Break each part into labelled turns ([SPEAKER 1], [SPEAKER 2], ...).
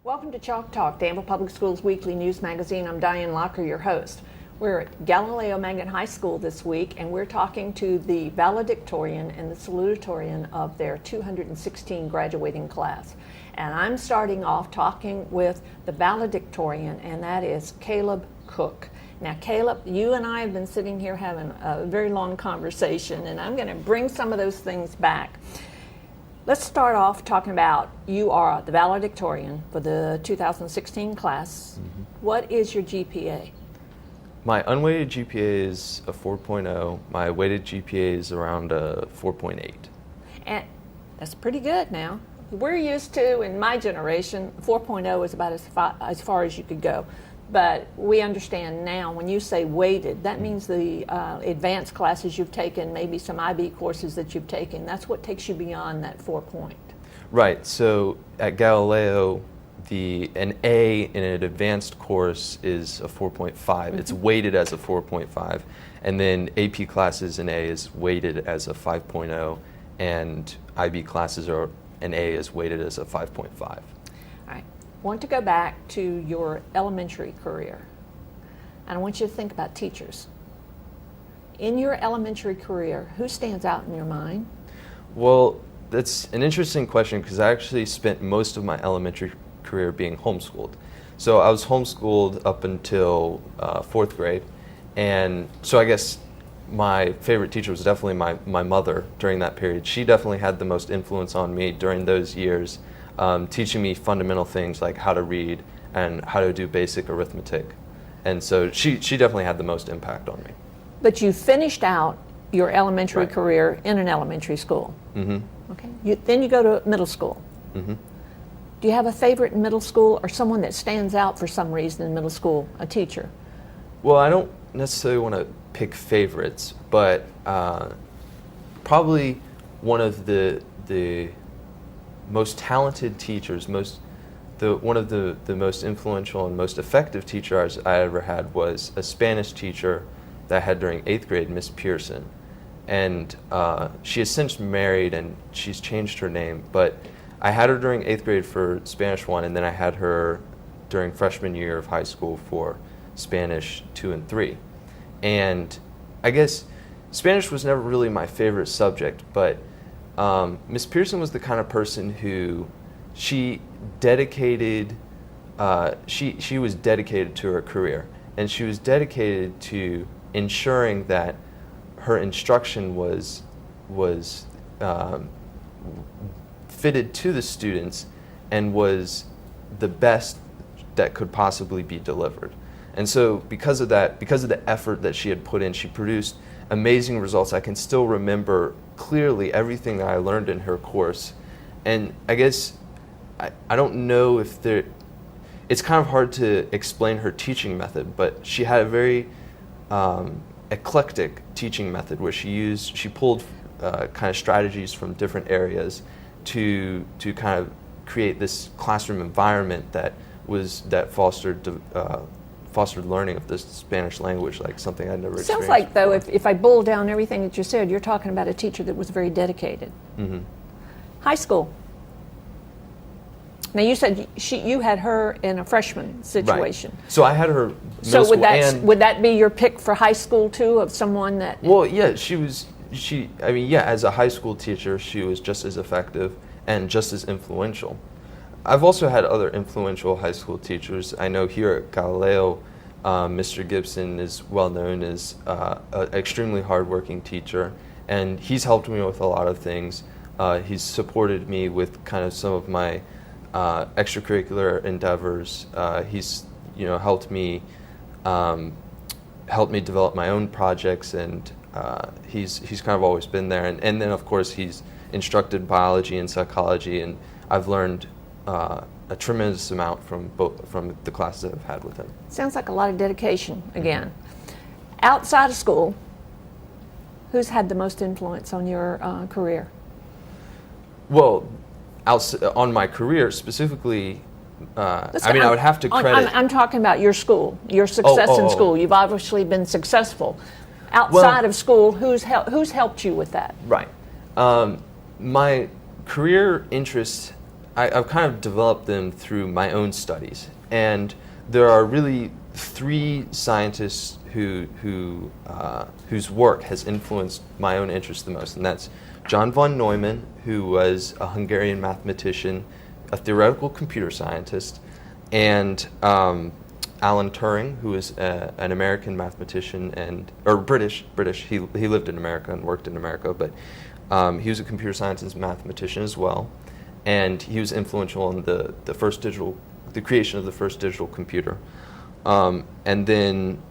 [SPEAKER 1] Welcome to Chalk Talk, Danville Public Schools weekly news magazine. I'm Diane Locker, your host. We're at Galileo High School this week, and we're talking to the Valedictorian and the Salutatorian of their 216 graduating class. And I'm starting off talking with the Valedictorian, and that is Caleb Cook. Now, Caleb, you and I have been sitting here having a very long conversation, and I'm going to bring some of those things back. Let's start off talking about you are the valedictorian for the 2016 class. Mm-hmm. What is your GPA?
[SPEAKER 2] My unweighted GPA is a 4.0. My weighted GPA is around a 4.8.
[SPEAKER 1] And that's pretty good now. We're used to, in my generation, 4.0 is about as far as you could go. But we understand now when you say weighted, that means the advanced classes you've taken, maybe some IB courses that you've taken, that's what takes you beyond that 4 point.
[SPEAKER 2] Right, so at Galileo, an A in an advanced course is a 4.5. Mm-hmm. It's weighted as a 4.5. And then AP classes, an A is weighted as a 5.0, and IB classes an A is weighted as a 5.5.
[SPEAKER 1] All right. I want to go back to your elementary career, and I want you to think about teachers. In your elementary career, who stands out in your mind?
[SPEAKER 2] Well, that's an interesting question because I actually spent most of my elementary career being homeschooled. So I was homeschooled up until 4th grade, and so I guess my favorite teacher was definitely my mother during that period. She definitely had the most influence on me during those years. Teaching me fundamental things like how to read and how to do basic arithmetic. And so she definitely had the most impact on me.
[SPEAKER 1] But you finished out your elementary
[SPEAKER 2] Right.
[SPEAKER 1] career in an elementary school.
[SPEAKER 2] Mm-hmm.
[SPEAKER 1] Okay. Then you go to middle school.
[SPEAKER 2] Mm-hmm.
[SPEAKER 1] Do you have a favorite in middle school or someone that stands out for some reason in middle school, a teacher?
[SPEAKER 2] Well, I don't necessarily want to pick favorites, but probably one of the most talented teachers, one of the most influential and most effective teachers I ever had was a Spanish teacher that I had during 8th grade, Miss Pearson. And she has since married and she's changed her name, but I had her during 8th grade for Spanish 1, and then I had her during freshman year of high school for Spanish 2 and 3. And I guess Spanish was never really my favorite subject, but Miss Pearson was the kind of person who she was dedicated to her career, and she was dedicated to ensuring that her instruction was fitted to the students and was the best that could possibly be delivered. And so because of that, because of the effort that she had put in, she produced amazing results. I can still remember clearly everything that I learned in her course. And I guess I don't know if it's kind of hard to explain her teaching method, but she had a very eclectic teaching method where she pulled kind of strategies from different areas to kind of create this classroom environment that fostered learning of the Spanish language, like something I'd never experienced.
[SPEAKER 1] Sounds like, though,
[SPEAKER 2] before.
[SPEAKER 1] if I boil down everything that you said, you're talking about a teacher that was very dedicated.
[SPEAKER 2] Mm-hmm.
[SPEAKER 1] High school. Now, you said you had her in a freshman situation.
[SPEAKER 2] Right. So I had her middle
[SPEAKER 1] so
[SPEAKER 2] school,
[SPEAKER 1] would that be your pick for high school, too, of someone that...
[SPEAKER 2] Well, yeah, as a high school teacher, she was just as effective and just as influential. I've also had other influential high school teachers. I know here at Galileo, Mr. Gibson is well known as an extremely hardworking teacher, and he's helped me with a lot of things. He's supported me with kind of some of my extracurricular endeavors. He's helped me develop my own projects, and he's kind of always been there. And then of course he's instructed biology and psychology, and I've learned a tremendous amount from the classes that I've had with him.
[SPEAKER 1] Sounds like a lot of dedication, again. Outside of school, who's had the most influence on your career?
[SPEAKER 2] Well, on my career specifically, I would have to credit...
[SPEAKER 1] I'm talking about your school, your success in school. You've obviously been successful. Outside of school, who's helped you with that?
[SPEAKER 2] Right. My career interests I've kind of developed them through my own studies, and there are really three scientists whose work has influenced my own interest the most, and that's John von Neumann, who was a Hungarian mathematician, a theoretical computer scientist, and Alan Turing, who is an American mathematician or British. He lived in America and worked in America, but he was a computer scientist and mathematician as well, and he was influential in the creation of the first digital computer. And then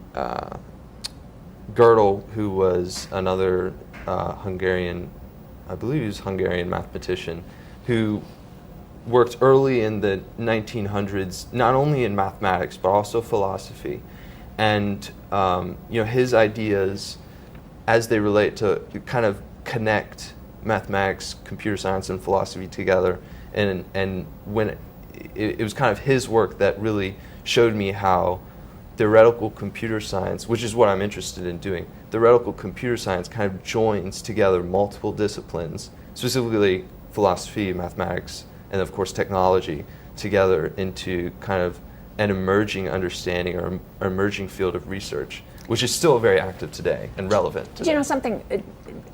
[SPEAKER 2] Gödel, who was another Hungarian, I believe he was Hungarian mathematician, who worked early in the 1900s, not only in mathematics, but also philosophy. And his ideas, as they relate to kind of connect mathematics, computer science, and philosophy together, and when it was kind of his work that really showed me how theoretical computer science, which is what I'm interested in doing, theoretical computer science kind of joins together multiple disciplines, specifically philosophy, mathematics, and of course technology, together into kind of an emerging understanding or emerging field of research, which is still very active today and relevant today.
[SPEAKER 1] You know something,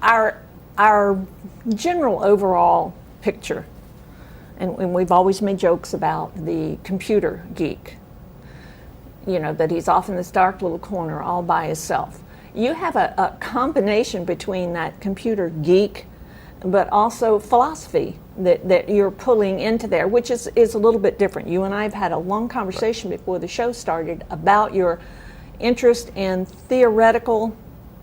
[SPEAKER 1] our general overall picture, and we've always made jokes about the computer geek, that he's off in this dark little corner all by himself. You have a combination between that computer geek, but also philosophy that you're pulling into there, which is a little bit different. You and I have had a long conversation before the show started about your interest in theoretical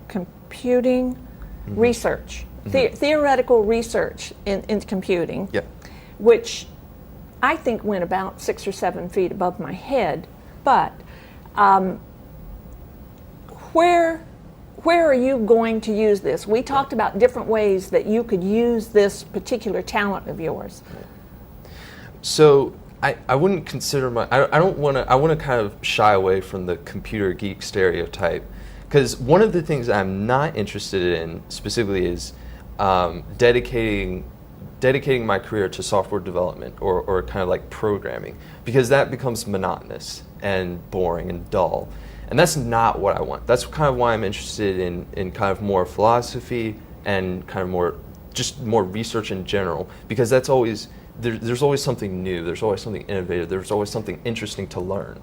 [SPEAKER 1] computing research, theoretical research in computing, which I think went about 6 or 7 feet above my head. But where are you going to use this? We talked about different ways that you could use this particular talent of yours.
[SPEAKER 2] So I wouldn't consider I want to kind of shy away from the computer geek stereotype, because one of the things I'm not interested in specifically is dedicating my career to software development or kind of like programming, because that becomes monotonous and boring and dull. And that's not what I want. That's kind of why I'm interested in kind of more philosophy and kind of more research in general, because that's always, there's always something new, there's always something innovative, there's always something interesting to learn.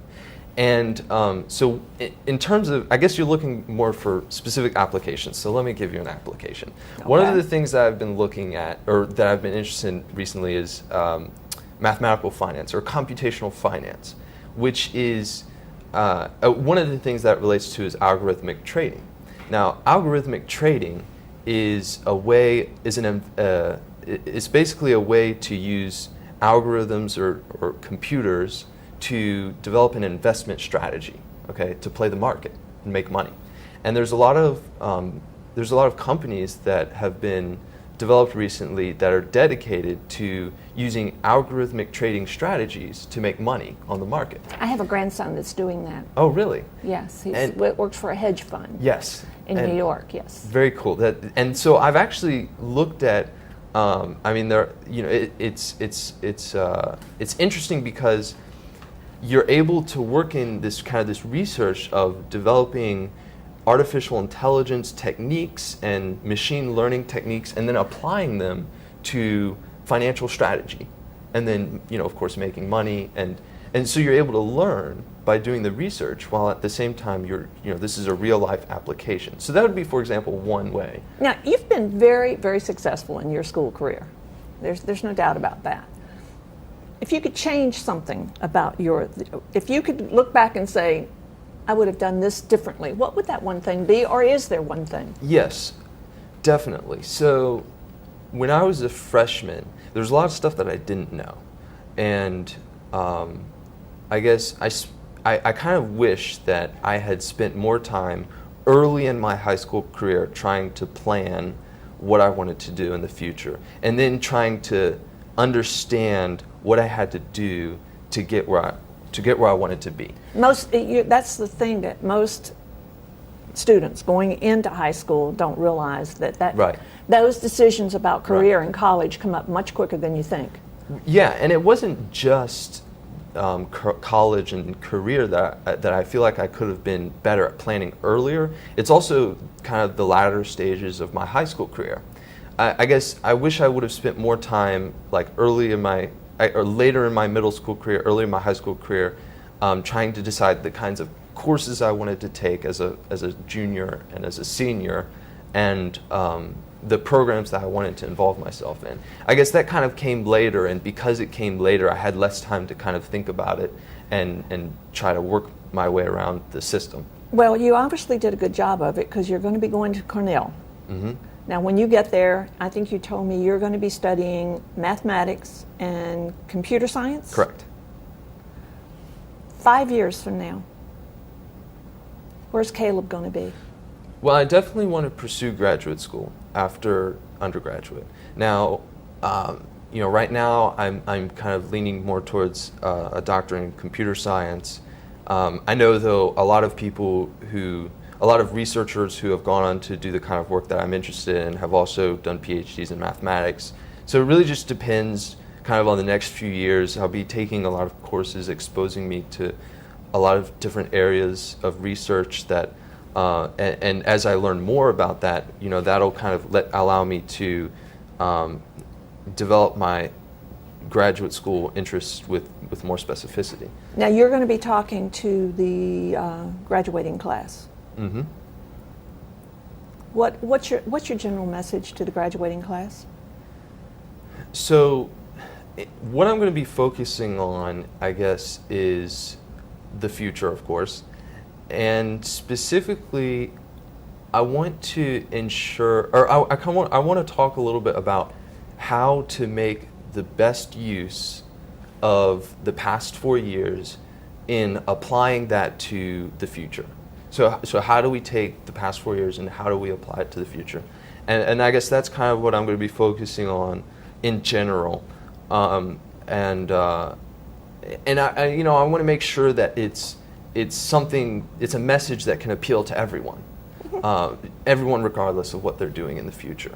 [SPEAKER 2] And so in terms of, I guess you're looking more for specific applications, so let me give you an application. Okay. One of the things that I've been looking at, or that I've been interested in recently, is mathematical finance or computational finance, which is one of the things that relates to is algorithmic trading. Now, algorithmic trading is basically a way to use algorithms or computers to develop an investment strategy, okay, to play the market and make money. And there's a lot of companies that have been developed recently that are dedicated to using algorithmic trading strategies to make money on the market.
[SPEAKER 1] I have a grandson that's doing that.
[SPEAKER 2] Oh, really?
[SPEAKER 1] Yes, he works for a hedge fund.
[SPEAKER 2] Yes.
[SPEAKER 1] In New York, yes.
[SPEAKER 2] Very cool. And so I've actually looked at. It's interesting because you're able to work in this research of developing artificial intelligence techniques and machine learning techniques, and then applying them to financial strategy, and then of course making money, and so you're able to learn by doing the research while at the same time this is a real life application. So that would be, for example, one way.
[SPEAKER 1] Now, you've been very, very successful in your school career. There's no doubt about that. If you could change something about if you could look back and say, I would have done this differently, what would that one thing be, or is there one thing?
[SPEAKER 2] Yes, definitely. So when I was a freshman, there's a lot of stuff that I didn't know. And I guess I kind of wish that I had spent more time early in my high school career trying to plan what I wanted to do in the future, and then trying to understand what I had to do to get where I wanted to be.
[SPEAKER 1] That's the thing that most students going into high school don't realize, that
[SPEAKER 2] right.
[SPEAKER 1] Those decisions about career in college come up much quicker than you think.
[SPEAKER 2] Yeah, and it wasn't just college and career that I feel like I could have been better at planning earlier. It's also kind of the latter stages of my high school career. I guess I wish I would have spent more time like or later in my middle school career, early in my high school career, trying to decide the kinds of courses I wanted to take as a junior and as a senior, and the programs that I wanted to involve myself in. I guess that kind of came later, and because it came later, I had less time to kind of think about it and try to work my way around the system.
[SPEAKER 1] Well, you obviously did a good job of it because you're going to be going to Cornell.
[SPEAKER 2] Mm-hmm.
[SPEAKER 1] Now, when you get there, I think you told me you're going to be studying mathematics and computer science?
[SPEAKER 2] Correct.
[SPEAKER 1] 5 years from now, where's Caleb going to be?
[SPEAKER 2] Well, I definitely want to pursue graduate school after undergraduate. Now, right now I'm kind of leaning more towards a doctorate in computer science. I know, though, a lot of researchers who have gone on to do the kind of work that I'm interested in have also done PhDs in mathematics. So it really just depends kind of on the next few years. I'll be taking a lot of courses exposing me to a lot of different areas of research that, and as I learn more about that, that'll kind of allow me to develop my graduate school interests with more specificity.
[SPEAKER 1] Now, you're going to be talking to the graduating class.
[SPEAKER 2] Mm-hmm.
[SPEAKER 1] What's your general message to the graduating class?
[SPEAKER 2] So, what I'm going to be focusing on, I guess, is the future, of course, and specifically, I want to ensure, or I want to talk a little bit about how to make the best use of the past 4 years in applying that to the future. So how do we take the past 4 years and how do we apply it to the future? And I guess that's kind of what I'm going to be focusing on in general. And I want to make sure that it's a message that can appeal to everyone, everyone regardless of what they're doing in the future.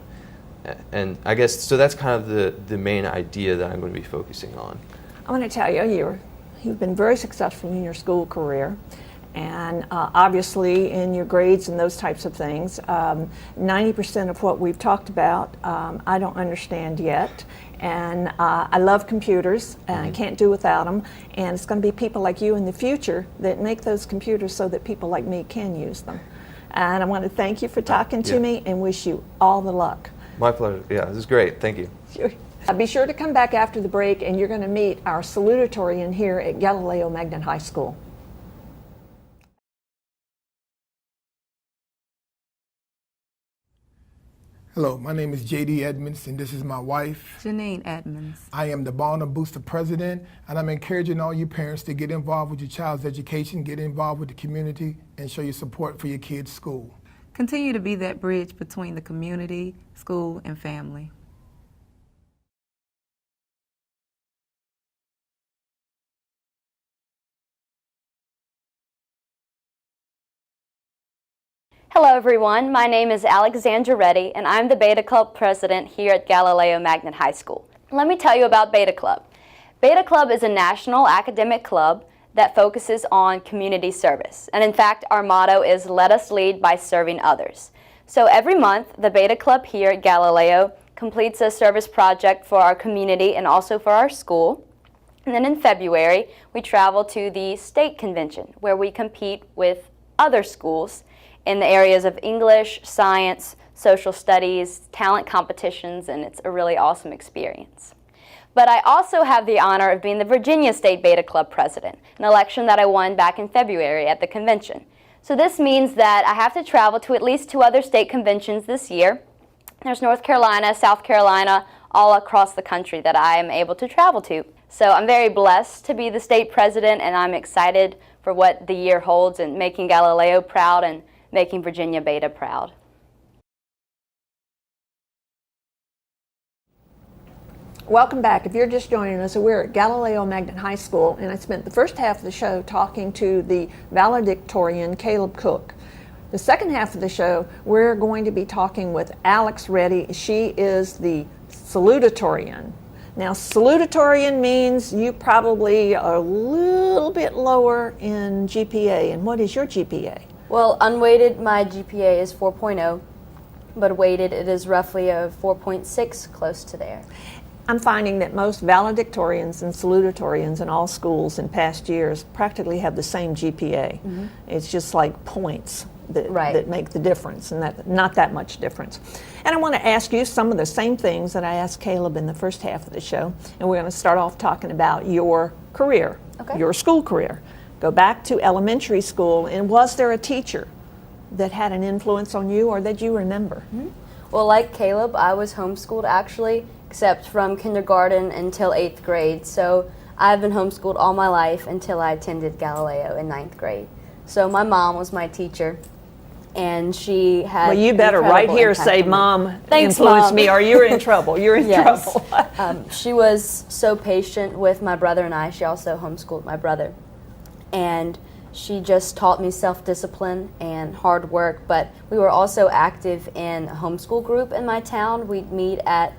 [SPEAKER 2] And I guess, so that's kind of the main idea that I'm going to be focusing on.
[SPEAKER 1] I want to tell you, you've been very successful in your school career. And obviously in your grades and those types of things, 90% of what we've talked about, I don't understand yet. And I love computers, and I can't do without them. And it's going to be people like you in the future that make those computers so that people like me can use them. And I want to thank you for talking to me and wish you all the luck.
[SPEAKER 2] My pleasure. Yeah, this is great. Thank you.
[SPEAKER 1] Sure. Be sure to come back after the break, and you're going to meet our salutatorian here at Galileo Magnet High School.
[SPEAKER 3] Hello, my name is J.D. Edmonds, and this is my wife,
[SPEAKER 4] Janine Edmonds.
[SPEAKER 3] I am the Barna Booster President, and I'm encouraging all you parents to get involved with your child's education, get involved with the community, and show your support for your kids' school.
[SPEAKER 4] Continue to be that bridge between the community, school, and family.
[SPEAKER 5] Hello everyone, my name is Alexandra Reddy and I'm the Beta Club President here at Galileo Magnet High School. Let me tell you about Beta Club. Beta Club is a national academic club that focuses on community service. And in fact, our motto is let us lead by serving others. So every month, the Beta Club here at Galileo completes a service project for our community and also for our school. And then in February, we travel to the state convention where we compete with other schools in the areas of English, science, social studies, talent competitions, and it's a really awesome experience. But I also have the honor of being the Virginia State Beta Club President, an election that I won back in February at the convention. So this means that I have to travel to at least 2 other state conventions this year. There's North Carolina, South Carolina, all across the country that I am able to travel to. So I'm very blessed to be the state president, and I'm excited for what the year holds and making Galileo proud and making Virginia Beta proud.
[SPEAKER 1] Welcome back. If you're just joining us, we're at Galileo Magnet High School, and I spent the first half of the show talking to the valedictorian, Caleb Cook. The second half of the show, we're going to be talking with Alex Reddy. She is the salutatorian. Now, salutatorian means you probably are a little bit lower in GPA. And what is your GPA?
[SPEAKER 5] Well, unweighted, my GPA is 4.0, but weighted, it is roughly a 4.6, close to there.
[SPEAKER 1] I'm finding that most valedictorians and salutatorians in all schools in past years practically have the same GPA. It's just like points that make the difference, and that not that much difference. And I want to ask you some of the same things that I asked Caleb in the first half of the show, and we're going to start off talking about your career, your school career. Go back to elementary school, and was there a teacher that had an influence on you or that you remember?
[SPEAKER 5] Well, like Caleb, I was homeschooled actually, except from kindergarten until 8th grade. So I've been homeschooled all my life until I attended Galileo in 9th grade. So my mom was my teacher, and she had.
[SPEAKER 1] Well, you better right here say, "Mom influenced me," or you're in trouble. You're in trouble.
[SPEAKER 5] She was so patient with my brother and I. She also homeschooled my brother, and she just taught me self-discipline and hard work. But we were also active in a homeschool group in my town. We'd meet at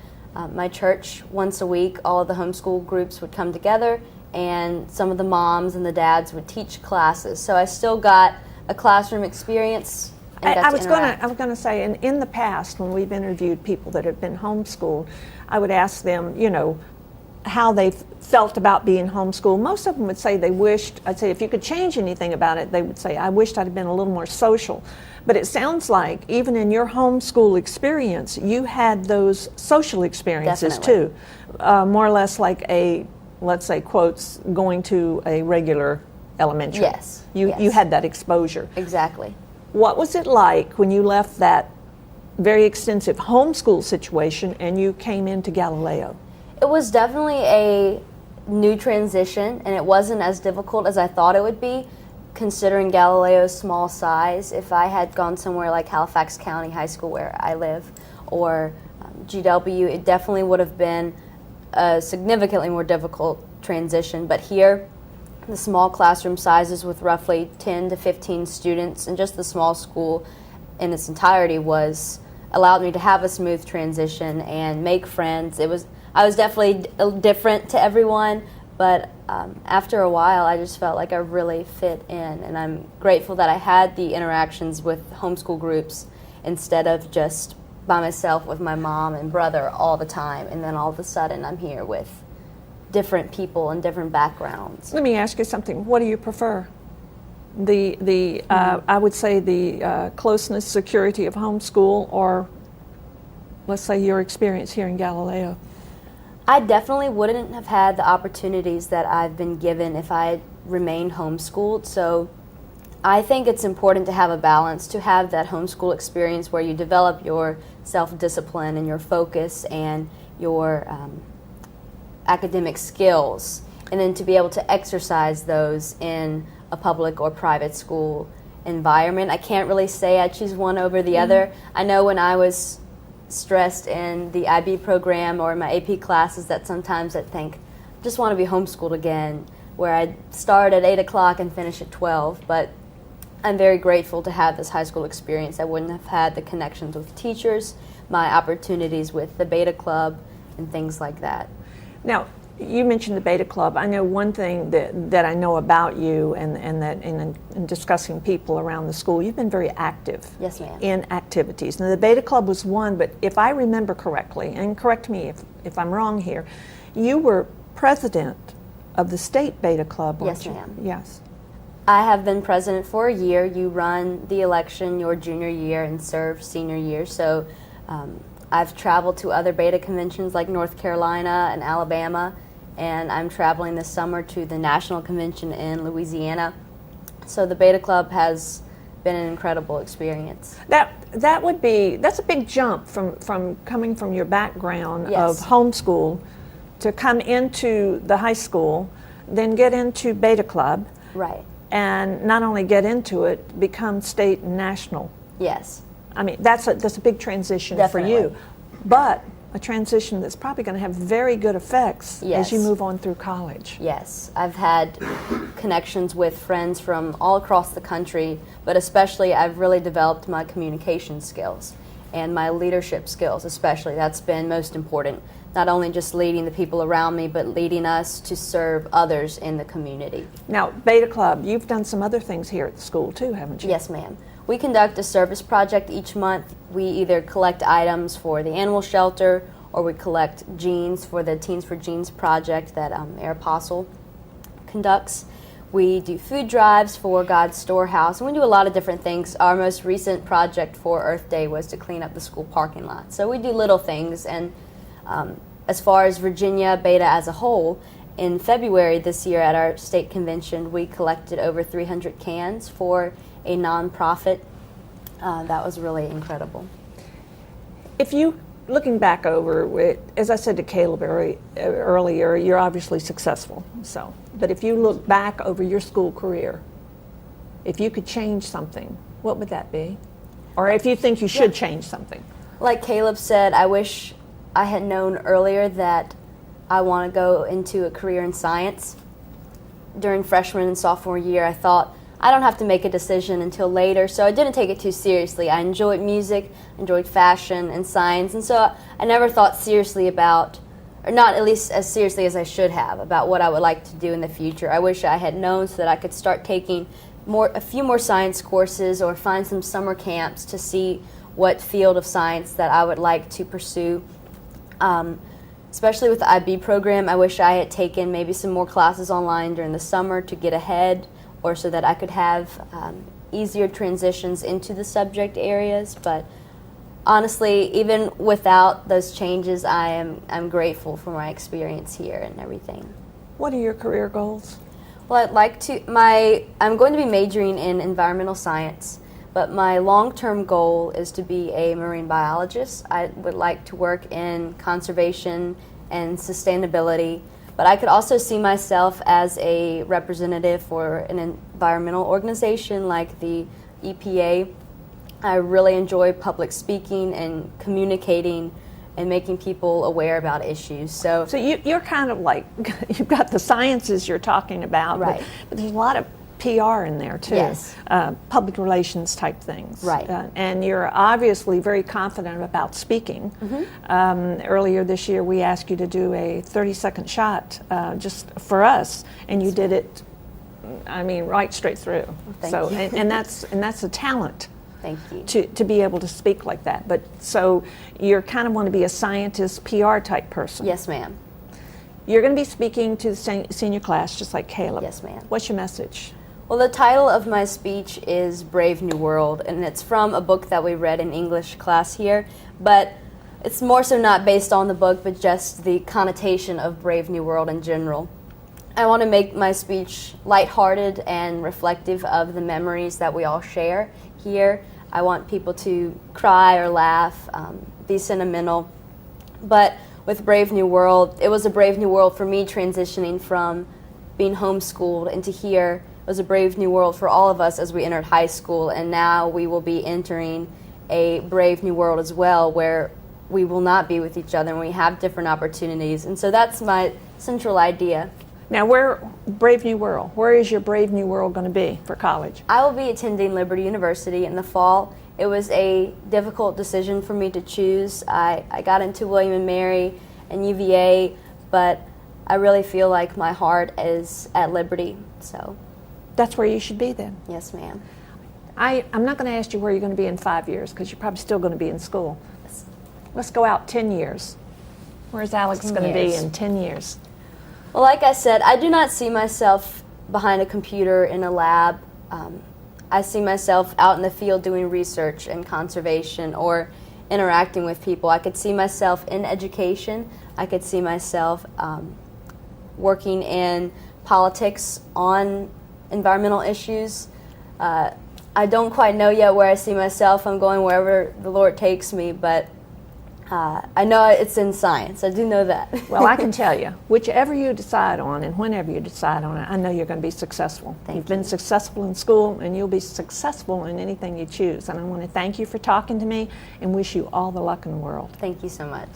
[SPEAKER 5] my church once a week. All of the homeschool groups would come together, and some of the moms and the dads would teach classes. So I still got a classroom experience.
[SPEAKER 1] I was going to say, in the past, when we've interviewed people that have been homeschooled, I would ask them, you know, how they felt about being homeschooled. Most of them would say they wished, I'd say if you could change anything about it, they would say, I wished I'd have been a little more social. But it sounds like even in your homeschool experience, you had those social experiences too. More or less like a, let's say, quotes, going to a regular elementary.
[SPEAKER 5] Yes.
[SPEAKER 1] You had that exposure.
[SPEAKER 5] Exactly.
[SPEAKER 1] What was it like when you left that very extensive homeschool situation and you came into Galileo?
[SPEAKER 5] It was definitely a new transition, and it wasn't as difficult as I thought it would be, considering Galileo's small size. If I had gone somewhere like Halifax County High School, where I live, or GW, it definitely would have been a significantly more difficult transition. But here, the small classroom sizes with roughly 10 to 15 students, and just the small school in its entirety allowed me to have a smooth transition and make friends. I was definitely different to everyone, but after a while I just felt like I really fit in, and I'm grateful that I had the interactions with homeschool groups instead of just by myself with my mom and brother all the time, and then all of a sudden I'm here with different people and different backgrounds.
[SPEAKER 1] Let me ask you something. What do you prefer? I would say the closeness, security of homeschool, or let's say your experience here in Galileo?
[SPEAKER 5] I definitely wouldn't have had the opportunities that I've been given if I had remained homeschooled. So I think it's important to have a balance, to have that homeschool experience where you develop your self-discipline and your focus and your academic skills, and then to be able to exercise those in a public or private school environment. I can't really say I choose one over the other. I know when I was stressed in the IB program or my AP classes that sometimes I'd think, I just want to be homeschooled again, where I'd start at 8 o'clock and finish at 12. But I'm very grateful to have this high school experience. I wouldn't have had the connections with teachers, my opportunities with the Beta Club, and things like that.
[SPEAKER 1] Now, you mentioned the Beta Club. I know one thing that I know about you, and that in discussing people around the school, you've been very active.
[SPEAKER 5] Yes, ma'am.
[SPEAKER 1] In activities. Now, the Beta Club was one, but if I remember correctly, and correct me if I'm wrong here, you were president of the state Beta Club, weren't you?
[SPEAKER 5] Yes, ma'am.
[SPEAKER 1] Yes.
[SPEAKER 5] I have been president for a year. You run the election your junior year and serve senior year. So I've traveled to other Beta conventions like North Carolina and Alabama, and I'm traveling this summer to the national convention in Louisiana. So the Beta Club has been an incredible experience.
[SPEAKER 1] That's a big jump from coming from your background
[SPEAKER 5] Yes.
[SPEAKER 1] of homeschool to come into the high school, then get into Beta Club.
[SPEAKER 5] Right.
[SPEAKER 1] And not only get into it, become state and national.
[SPEAKER 5] Yes.
[SPEAKER 1] I mean, that's a big transition
[SPEAKER 5] Definitely.
[SPEAKER 1] for you, but a transition that's probably going to have very good effects
[SPEAKER 5] Yes.
[SPEAKER 1] as you move on through college.
[SPEAKER 5] Yes, I've had connections with friends from all across the country, but especially I've really developed my communication skills. and my leadership skills especially. That's been most important. Not only just leading the people around me, but leading us to serve others in the community.
[SPEAKER 1] Now, Beta Club, you've done some other things here at the school too, haven't you?
[SPEAKER 5] Yes, ma'am. We conduct a service project each month. We either collect items for the animal shelter or we collect jeans for the Teens for Jeans project that Air Apostle conducts. We do food drives for God's Storehouse, and we do a lot of different things. Our most recent project for Earth Day was to clean up the school parking lot. So we do little things, and as far as Virginia Beta as a whole, in February this year at our state convention, we collected over 300 cans for a nonprofit. That was really incredible.
[SPEAKER 1] If you, looking back over it, as I said to Caleb earlier, you're obviously successful. So, but if you look back over your school career, if you could change something, what would that be? Or if you think you should change something?
[SPEAKER 5] Like Caleb said, I wish I had known earlier that I want to go into a career in science. During freshman and sophomore year, I thought I don't have to make a decision until later, so I didn't take it too seriously. I enjoyed music, enjoyed fashion and science, and so I never thought seriously about, or not at least as seriously as I should have, about what I would like to do in the future. I wish I had known so that I could start taking a few more science courses or find some summer camps to see what field of science that I would like to pursue. Especially with the IB program, I wish I had taken maybe some more classes online during the summer to get ahead, or so that I could have easier transitions into the subject areas. But honestly, even without those changes, I'm grateful for my experience here and everything.
[SPEAKER 1] What are your career goals?
[SPEAKER 5] Well, I'm going to be majoring in environmental science, but my long-term goal is to be a marine biologist. I would like to work in conservation and sustainability, but I could also see myself as a representative for an environmental organization like the EPA. I really enjoy public speaking and communicating and making people aware about issues. So
[SPEAKER 1] you're kind of like, you've got the sciences you're talking about,
[SPEAKER 5] right.
[SPEAKER 1] but there's a lot of PR in there too,
[SPEAKER 5] yes.
[SPEAKER 1] Public relations type things.
[SPEAKER 5] Right.
[SPEAKER 1] And you're obviously very confident about speaking. Mm-hmm. Earlier this year we asked you to do a 30-second shot just for us, and you did it, I mean, right straight through.
[SPEAKER 5] Thank you.
[SPEAKER 1] And that's a talent.
[SPEAKER 5] Thank you.
[SPEAKER 1] To be able to speak like that. But so you kind of want to be a scientist, PR type person.
[SPEAKER 5] Yes, ma'am.
[SPEAKER 1] You're going to be speaking to the senior class just like Caleb.
[SPEAKER 5] Yes, ma'am.
[SPEAKER 1] What's your message?
[SPEAKER 5] Well, the title of my speech is Brave New World, and it's from a book that we read in English class here, but it's more so not based on the book, but just the connotation of Brave New World in general. I want to make my speech lighthearted and reflective of the memories that we all share here. I want people to cry or laugh, be sentimental, but with Brave New World, it was a brave new world for me transitioning from being homeschooled into here. It was a brave new world for all of us as we entered high school, and now we will be entering a brave new world as well, where we will not be with each other and we have different opportunities. And so that's my central idea.
[SPEAKER 1] Now, Brave New World, where is your Brave New World going to be for college?
[SPEAKER 5] I will be attending Liberty University in the fall. It was a difficult decision for me to choose. I got into William & Mary and UVA, but I really feel like my heart is at Liberty, so.
[SPEAKER 1] That's where you should be then.
[SPEAKER 5] Yes, ma'am.
[SPEAKER 1] I'm not going to ask you where you're going to be in 5 years, because you're probably still going to be in school. Let's go out 10 years. Where's Alex going to be in 10 years?
[SPEAKER 5] Well, like I said, I do not see myself behind a computer in a lab. I see myself out in the field doing research and conservation or interacting with people. I could see myself in education. I could see myself working in politics on environmental issues. I don't quite know yet where I see myself. I'm going wherever the Lord takes me, but I know it's in science. I do know that.
[SPEAKER 1] Well, I can tell you, whichever you decide on and whenever you decide on it, I know you're going to be successful. You've been successful in school, and you'll be successful in anything you choose. And I want to thank you for talking to me and wish you all the luck in the world.
[SPEAKER 5] Thank you so much.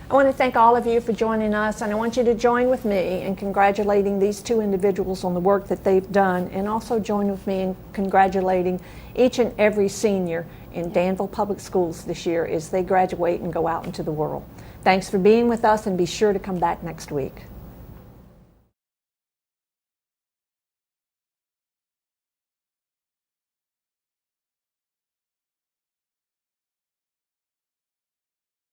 [SPEAKER 1] I want to thank all of you for joining us, and I want you to join with me in congratulating these two individuals on the work that they've done, and also join with me in congratulating each and every senior in Danville Public Schools this year as they graduate and go out into the world. Thanks for being with us, and be sure to come back next week.